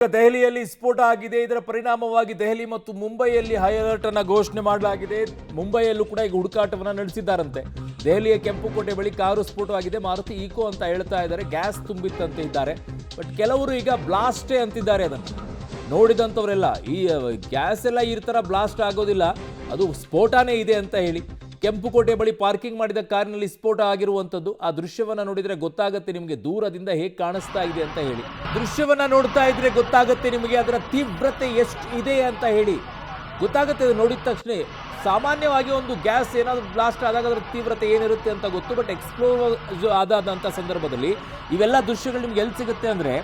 ದೆಹಲಿಯಲ್ಲಿ ಸ್ಫೋಟ ಆಗಿದೆ. ಇದರ ಪರಿಣಾಮವಾಗಿ ದೆಹಲಿ ಮತ್ತು ಮುಂಬೈಯಲ್ಲಿ ಹೈ ಅಲರ್ಟ್ ಅನ್ನು ಘೋಷಣೆ ಮಾಡಲಾಗಿದೆ. ಮುಂಬೈಯಲ್ಲೂ ಕೂಡ ಈಗ ಹುಡುಕಾಟವನ್ನು ನಡೆಸಿದ್ದಾರಂತೆ. ದೆಹಲಿಯ ಕೆಂಪುಕೋಟೆ ಬಳಿ ಕಾರು ಸ್ಫೋಟವಾಗಿದೆ. ಮಾರುತಿ ಈಕೋ ಅಂತ ಹೇಳ್ತಾ ಇದ್ದಾರೆ. ಗ್ಯಾಸ್ ತುಂಬಿತ್ತಂತೆ ಇದ್ದಾರೆ. ಬಟ್ ಕೆಲವರು ಈಗ ಬ್ಲಾಸ್ಟೇ ಅಂತಿದ್ದಾರೆ. ಅದನ್ನು ನೋಡಿದಂಥವರೆಲ್ಲ ಈ ಗ್ಯಾಸ್ ಎಲ್ಲ ಈ ಥರ ಬ್ಲಾಸ್ಟ್ ಆಗೋದಿಲ್ಲ, ಅದು ಸ್ಫೋಟನೇ ಇದೆ ಅಂತ ಹೇಳಿ ಕೆಂಪುಕೋಟೆ ಬಳಿ ಪಾರ್ಕಿಂಗ್ ಮಾಡಿದ ಕಾರಿನಲ್ಲಿ ಸ್ಫೋಟ ಆಗಿರುವಂಥದ್ದು. ಆ ದೃಶ್ಯವನ್ನ ನೋಡಿದ್ರೆ ಗೊತ್ತಾಗುತ್ತೆ ನಿಮಗೆ ದೂರದಿಂದ ಹೇಗೆ ಕಾಣಿಸ್ತಾ ಇದೆ ಅಂತ ಹೇಳಿ. ದೃಶ್ಯವನ್ನ ನೋಡ್ತಾ ಇದ್ರೆ ಗೊತ್ತಾಗುತ್ತೆ ನಿಮಗೆ ಅದರ ತೀವ್ರತೆ ಎಷ್ಟು ಇದೆ ಅಂತ ಹೇಳಿ ಗೊತ್ತಾಗುತ್ತೆ. ಅದು ನೋಡಿದ ತಕ್ಷಣ ಸಾಮಾನ್ಯವಾಗಿ ಒಂದು ಗ್ಯಾಸ್ ಏನಾದರೂ ಬ್ಲಾಸ್ಟ್ ಆದಾಗ ಅದರ ತೀವ್ರತೆ ಏನಿರುತ್ತೆ ಅಂತ ಗೊತ್ತು. ಬಟ್ ಎಕ್ಸ್ಪ್ಲೋರ್ ಆದಂಥ ಸಂದರ್ಭದಲ್ಲಿ ಇವೆಲ್ಲ ದೃಶ್ಯಗಳು ನಿಮ್ಗೆ ಎಲ್ಲಿ ಸಿಗುತ್ತೆ ಅಂದರೆ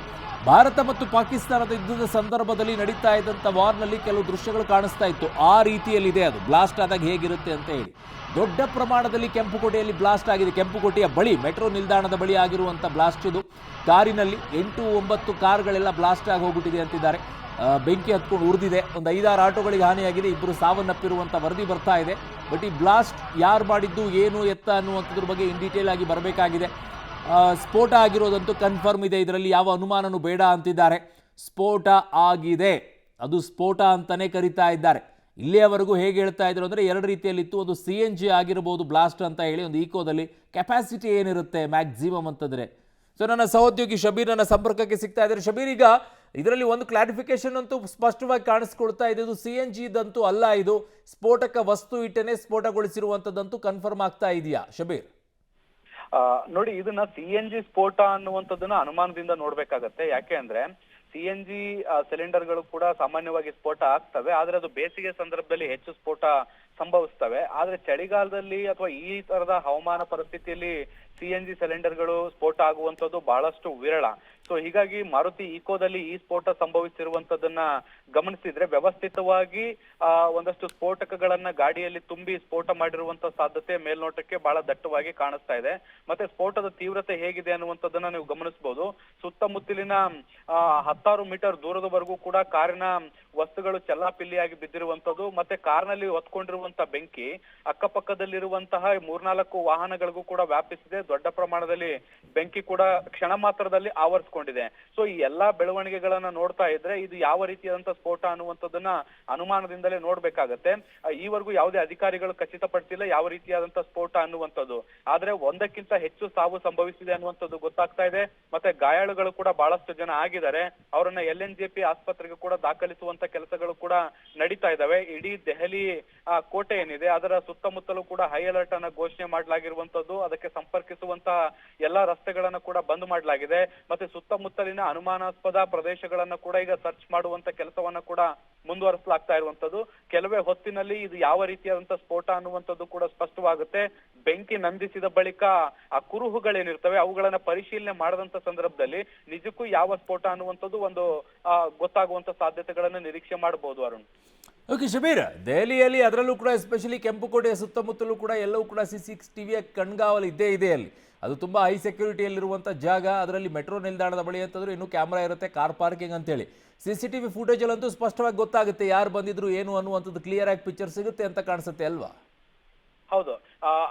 ಭಾರತ ಮತ್ತು ಪಾಕಿಸ್ತಾನದ ಯುದ್ಧದ ಸಂದರ್ಭದಲ್ಲಿ ನಡೀತಾ ಇದ್ದಂಥ ವಾರ್ನಲ್ಲಿ ಕೆಲವು ದೃಶ್ಯಗಳು ಕಾಣಿಸ್ತಾ ಇತ್ತು. ಆ ರೀತಿಯಲ್ಲಿದೆ ಅದು ಬ್ಲಾಸ್ಟ್ ಆದಾಗ ಹೇಗಿರುತ್ತೆ ಅಂತ ಹೇಳಿ. ದೊಡ್ಡ ಪ್ರಮಾಣದಲ್ಲಿ ಕೆಂಪುಕೋಟೆಯಲ್ಲಿ ಬ್ಲಾಸ್ಟ್ ಆಗಿದೆ. ಕೆಂಪುಕೋಟೆಯ ಬಳಿ ಮೆಟ್ರೋ ನಿಲ್ದಾಣದ ಬಳಿ ಆಗಿರುವಂಥ ಬ್ಲಾಸ್ಟ್ ಇದು. ಕಾರಿನಲ್ಲಿ 8-9 ಕಾರ್ಗಳೆಲ್ಲ ಬ್ಲಾಸ್ಟ್ ಆಗಿ ಹೋಗ್ಬಿಟ್ಟಿದೆ ಅಂತಿದ್ದಾರೆ. ಬೆಂಕಿ ಹತ್ಕೊಂಡು ಉರಿದಿದೆ. ಒಂದು 5-6 ಆಟೋಗಳಿಗೆ ಹಾನಿಯಾಗಿದೆ. 2 ಸಾವನ್ನಪ್ಪಿರುವಂಥ ವರದಿ ಬರ್ತಾ ಇದೆ. ಬಟ್ ಈ ಬ್ಲಾಸ್ಟ್ ಯಾರು ಮಾಡಿದ್ದು, ಏನು ಎತ್ತ ಅನ್ನುವಂಥದ್ರ ಬಗ್ಗೆ ಇನ್ ಡೀಟೇಲ್ ಆಗಿ ಬರಬೇಕಾಗಿದೆ. ಸ್ಫೋಟ ಆಗಿರೋದಂತೂ ಕನ್ಫರ್ಮ್ ಇದೆ. ಇದರಲ್ಲಿ ಯಾವ ಅನುಮಾನನೂ ಬೇಡ ಅಂತಿದ್ದಾರೆ. ಸ್ಫೋಟ ಆಗಿದೆ, ಅದು ಸ್ಫೋಟ ಅಂತಾನೆ ಕರೀತಾ ಇದ್ದಾರೆ. ಇಲ್ಲಿಯವರೆಗೂ ಹೇಗೆ ಹೇಳ್ತಾ ಇದ್ರು ಅಂದರೆ 2 ರೀತಿಯಲ್ಲಿತ್ತು. ಒಂದು CNG ಆಗಿರ್ಬೋದು ಬ್ಲಾಸ್ಟ್ ಅಂತ ಹೇಳಿ, ಒಂದು ಈಕೋದಲ್ಲಿ ಕೆಪಾಸಿಟಿ ಏನಿರುತ್ತೆ ಮ್ಯಾಕ್ಸಿಮಮ್ ಅಂತಂದರೆ. ಸೊ ನನ್ನ ಸಹೋದ್ಯೋಗಿ ಶಬೀರ್ ನನ್ನ ಸಂಪರ್ಕಕ್ಕೆ ಸಿಗ್ತಾ ಇದ್ದಾರೆ. ಶಬೀರ್, ಈಗ ಇದರಲ್ಲಿ ಒಂದು ಕ್ಲಾರಿಫಿಕೇಶನ್ ಅಂತೂ ಸ್ಪಷ್ಟವಾಗಿ ಕಾಣಿಸ್ಕೊಳ್ತಾ ಇದೆ. ಇದು CNG ದಂತೂ ಅಲ್ಲ, ಇದು ಸ್ಫೋಟಕ ವಸ್ತು ಇಟ್ಟನೆ ಸ್ಫೋಟಗೊಳಿಸಿರುವಂಥದ್ದಂತೂ ಕನ್ಫರ್ಮ್ ಆಗ್ತಾ ಇದೆಯಾ ಶಬೀರ್? ನೋಡಿ, ಇದನ್ನ CNG ಸ್ಫೋಟ ಅನ್ನುವಂಥದ್ದನ್ನ ಅನುಮಾನದಿಂದ ನೋಡ್ಬೇಕಾಗತ್ತೆ. ಯಾಕೆ ಅಂದ್ರೆ CNG ಸಿಲಿಂಡರ್ಗಳು ಕೂಡ ಸಾಮಾನ್ಯವಾಗಿ ಸ್ಫೋಟ ಆಗ್ತವೆ, ಆದ್ರೆ ಅದು ಬೇಸಿಗೆ ಸಂದರ್ಭದಲ್ಲಿ ಹೆಚ್ಚು ಸ್ಫೋಟ ಸಂಭವಿಸ್ತವೆ. ಆದ್ರೆ ಚಳಿಗಾಲದಲ್ಲಿ ಅಥವಾ ಈ ತರದ ಹವಾಮಾನ ಪರಿಸ್ಥಿತಿಯಲ್ಲಿ CNG ಸಿಲಿಂಡರ್ಗಳು ಸ್ಫೋಟ ಆಗುವಂಥದ್ದು ಬಹಳಷ್ಟು ವಿರಳ. ಸೊ ಹೀಗಾಗಿ ಮಾರುತಿ ಈಕೋದಲ್ಲಿ ಈ ಸ್ಫೋಟ ಸಂಭವಿಸಿರುವಂತದನ್ನ ಗಮನಿಸಿದ್ರೆ ವ್ಯವಸ್ಥಿತವಾಗಿ ಒಂದಷ್ಟು ಸ್ಫೋಟಕಗಳನ್ನ ಗಾಡಿಯಲ್ಲಿ ತುಂಬಿ ಸ್ಫೋಟ ಮಾಡಿರುವಂತ ಸಾಧ್ಯತೆ ಮೇಲ್ನೋಟಕ್ಕೆ ಬಹಳ ದಟ್ಟವಾಗಿ ಕಾಣಿಸ್ತಾ ಇದೆ. ಮತ್ತೆ ಸ್ಫೋಟದ ತೀವ್ರತೆ ಹೇಗಿದೆ ಅನ್ನುವಂಥದ್ದನ್ನ ನೀವು ಗಮನಿಸಬಹುದು. ಸುತ್ತಮುತ್ತಲಿನ 10 ಮೀಟರ್ ದೂರದವರೆಗೂ ಕೂಡ ಕಾರಿನ ವಸ್ತುಗಳು ಚೆಲ್ಲಾಪಿಲ್ಲಿಯಾಗಿ ಬಿದ್ದಿರುವಂತದ್ದು. ಮತ್ತೆ ಕಾರ್ನಲ್ಲಿ ಹೊತ್ಕೊಂಡಿರುವಂತ ಬೆಂಕಿ ಅಕ್ಕಪಕ್ಕದಲ್ಲಿರುವಂತಹ 3-4 ವಾಹನಗಳಿಗೂ ಕೂಡ ವ್ಯಾಪಿಸಿದೆ. ದೊಡ್ಡ ಪ್ರಮಾಣದಲ್ಲಿ ಬೆಂಕಿ ಕೂಡ ಕ್ಷಣ ಮಾತ್ರದಲ್ಲಿ ಆವರಿಸಿಕೊಂಡಿದೆ. ಸೊ ಈ ಎಲ್ಲಾ ಬೆಳವಣಿಗೆಗಳನ್ನ ನೋಡ್ತಾ ಇದ್ರೆ ಇದು ಯಾವ ರೀತಿಯಾದಂತಹ ಸ್ಫೋಟ ಅನ್ನುವಂಥದ್ದನ್ನ ಅನುಮಾನದಿಂದಲೇ ನೋಡ್ಬೇಕಾಗತ್ತೆ. ಈವರೆಗೂ ಯಾವುದೇ ಅಧಿಕಾರಿಗಳು ಖಚಿತಪಡಿಸಿಲ್ಲ ಯಾವ ರೀತಿಯಾದಂತಹ ಸ್ಫೋಟ ಅನ್ನುವಂಥದ್ದು. ಆದ್ರೆ 1ಕ್ಕಿಂತ ಹೆಚ್ಚು ಸಾವು ಸಂಭವಿಸಿದೆ ಅನ್ನುವಂಥದ್ದು ಗೊತ್ತಾಗ್ತಾ ಇದೆ. ಮತ್ತೆ ಗಾಯಾಳುಗಳು ಕೂಡ ಬಹಳಷ್ಟು ಜನ ಆಗಿದ್ದಾರೆ. ಅವರನ್ನ LNJP ಆಸ್ಪತ್ರೆಗೆ ಕೂಡ ದಾಖಲಿಸುವಂತ ಕೆಲಸಗಳು ಕೂಡ ನಡೀತಾ ಇದಾವೆ. ಇಡೀ ದೆಹಲಿ ಕೋಟೆ ಏನಿದೆ ಅದರ ಸುತ್ತಮುತ್ತಲೂ ಕೂಡ ಹೈ ಅಲರ್ಟ್ ಅನ್ನ ಘೋಷಣೆ ಮಾಡಲಾಗಿರುವಂತದ್ದು. ಅದಕ್ಕೆ ಸಂಪರ್ಕಿಸುವಂತ ಎಲ್ಲಾ ರಸ್ತೆಗಳನ್ನ ಕೂಡ ಬಂದ್ ಮಾಡಲಾಗಿದೆ. ಮತ್ತೆ ಸುತ್ತಮುತ್ತಲಿನ ಅನುಮಾನಾಸ್ಪದ ಪ್ರದೇಶಗಳನ್ನ ಕೂಡ ಈಗ ಸರ್ಚ್ ಮಾಡುವಂತ ಕೆಲಸವನ್ನ ಕೂಡ ಮುಂದುವರಿಸಲಾಗ್ತಾ ಇರುವಂತದ್ದು. ಕೆಲವೇ ಹೊತ್ತಿನಲ್ಲಿ ಇದು ಯಾವ ರೀತಿಯಾದಂತಹ ಸ್ಫೋಟ ಅನ್ನುವಂಥದ್ದು ಕೂಡ ಸ್ಪಷ್ಟವಾಗುತ್ತೆ. ಬೆಂಕಿ ನಂದಿಸಿದ ಬಳಿಕ ಆ ಕುರುಹುಗಳೇನಿರ್ತವೆ ಅವುಗಳನ್ನ ಪರಿಶೀಲನೆ ಮಾಡದಂತ ಸಂದರ್ಭದಲ್ಲಿ ನಿಜಕ್ಕೂ ಯಾವ ಸ್ಫೋಟ ಅನ್ನುವಂಥದ್ದು ಒಂದು ಗೊತ್ತಾಗುವಂತ ಸಾಧ್ಯತೆಗಳನ್ನ ನಿರೀಕ್ಷೆ ಮಾಡಬಹುದು. ಅರುಣ್, ಓಕೆ ಶಬೀರ್, ದೆಹಲಿಯಲ್ಲಿ ಅದರಲ್ಲೂ ಕೂಡ ಎಸ್ಪೆಷಲಿ ಕೆಂಪುಕೋಟೆಯ ಸುತ್ತಮುತ್ತಲೂ ಕೂಡ ಎಲ್ಲವೂ ಕೂಡ CCTVಯ ಕಣ್ಗಾವಲು ಇದ್ದೇ ಇದೆ. ಅಲ್ಲಿ ಅದು ತುಂಬ ಹೈ ಸೆಕ್ಯೂರಿಟಿಯಲ್ಲಿರುವಂಥ ಜಾಗ. ಅದರಲ್ಲಿ ಮೆಟ್ರೋ ನಿಲ್ದಾಣದ ಬಳಿ ಅಂತಂದ್ರೆ ಇನ್ನೂ ಕ್ಯಾಮ್ರಾ ಇರುತ್ತೆ, ಕಾರ್ ಪಾರ್ಕಿಂಗ್ ಅಂತೇಳಿ. CCTV ಫುಟೇಜಲ್ಲಂತೂ ಸ್ಪಷ್ಟವಾಗಿ ಗೊತ್ತಾಗುತ್ತೆ ಯಾರು ಬಂದಿದ್ರು ಏನು ಅನ್ನುವಂಥದ್ದು ಕ್ಲಿಯರ್ ಆಗಿ ಪಿಕ್ಚರ್ ಸಿಗುತ್ತೆ ಅಂತ ಕಾಣಿಸುತ್ತೆ ಅಲ್ವಾ? ಹೌದು,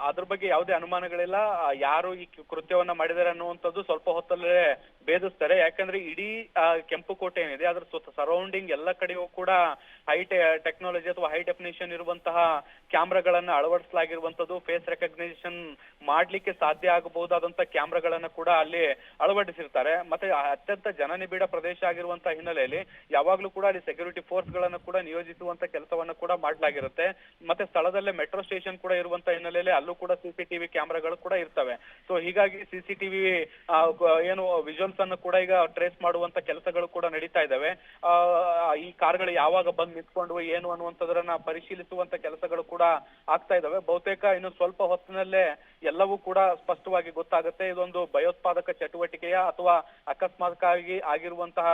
ಅದ್ರ ಬಗ್ಗೆ ಯಾವುದೇ ಅನುಮಾನಗಳಿಲ್ಲ. ಯಾರು ಈ ಕೃತ್ಯವನ್ನ ಮಾಡಿದ್ದಾರೆ ಅನ್ನುವಂಥದ್ದು ಸ್ವಲ್ಪ ಹೊತ್ತಲ್ಲೇ ಭೇದಿಸ್ತಾರೆ. ಯಾಕಂದ್ರೆ ಇಡೀ ಕೆಂಪುಕೋಟೆ ಏನಿದೆ ಅದರ ಸರೌಂಡಿಂಗ್ ಎಲ್ಲ ಕಡೆಯೂ ಕೂಡ ಹೈ ಟೆಕ್ನಾಲಜಿ ಅಥವಾ ಹೈ ಡೆಫಿನಿಷನ್ ಇರುವಂತಹ ಕ್ಯಾಮ್ರಾಗಳನ್ನ ಅಳವಡಿಸಲಾಗಿರುವಂತದ್ದು. ಫೇಸ್ ರೆಕಗ್ನಿಷನ್ ಮಾಡ್ಲಿಕ್ಕೆ ಸಾಧ್ಯ ಆಗಬಹುದಾದಂತ ಕ್ಯಾಮ್ರಾಗಳನ್ನ ಕೂಡ ಅಲ್ಲಿ ಅಳವಡಿಸಿರ್ತಾರೆ. ಮತ್ತೆ ಅತ್ಯಂತ ಜನನಿಬಿಡ ಪ್ರದೇಶ ಆಗಿರುವಂತಹ ಹಿನ್ನೆಲೆಯಲ್ಲಿ ಯಾವಾಗ್ಲೂ ಕೂಡ ಅಲ್ಲಿ ಸೆಕ್ಯೂರಿಟಿ ಫೋರ್ಸ್ ಗಳನ್ನ ಕೂಡ ನಿಯೋಜಿಸುವಂತ ಕೆಲಸವನ್ನ ಕೂಡ ಮಾಡಲಾಗಿರುತ್ತೆ. ಮತ್ತೆ ಸ್ಥಳದಲ್ಲೇ ಮೆಟ್ರೋ ಸ್ಟೇಷನ್ ಕೂಡ ಇರುವಂತ ಹಿನ್ನೆಲೆಯಲ್ಲಿ ಅಲ್ಲೂ ಕೂಡ CCTV ಕ್ಯಾಮ್ರಾಗಳು ಕೂಡ ಇರ್ತವೆ. ಸೊ ಹೀಗಾಗಿ CCTV ಏನು ವಿಜುವಲ್ಸ್ ಅನ್ನು ಕೂಡ ಈಗ ಟ್ರೇಸ್ ಮಾಡುವಂತ ಕೆಲಸಗಳು ಕೂಡ ನಡೀತಾ ಇದಾವೆ. ಈ ಕಾರ್ಗಳು ಯಾವಾಗ ಬಂದು ನಿಂತ್ಕೊಂಡು ಏನು ಅನ್ನುವಂಥದ್ರನ್ನ ಪರಿಶೀಲಿಸುವಂತ ಕೆಲಸಗಳು ಕೂಡ ಆಗ್ತಾ ಇದಾವೆ. ಬಹುತೇಕ ಇನ್ನು ಸ್ವಲ್ಪ ಹೊತ್ತಿನಲ್ಲೇ ಎಲ್ಲವೂ ಕೂಡ ಸ್ಪಷ್ಟವಾಗಿ ಗೊತ್ತಾಗುತ್ತೆ ಇದೊಂದು ಭಯೋತ್ಪಾದಕ ಚಟುವಟಿಕೆಯ ಅಥವಾ ಅಕಸ್ಮಾತ್ವಾಗಿ ಆಗಿರುವಂತಹ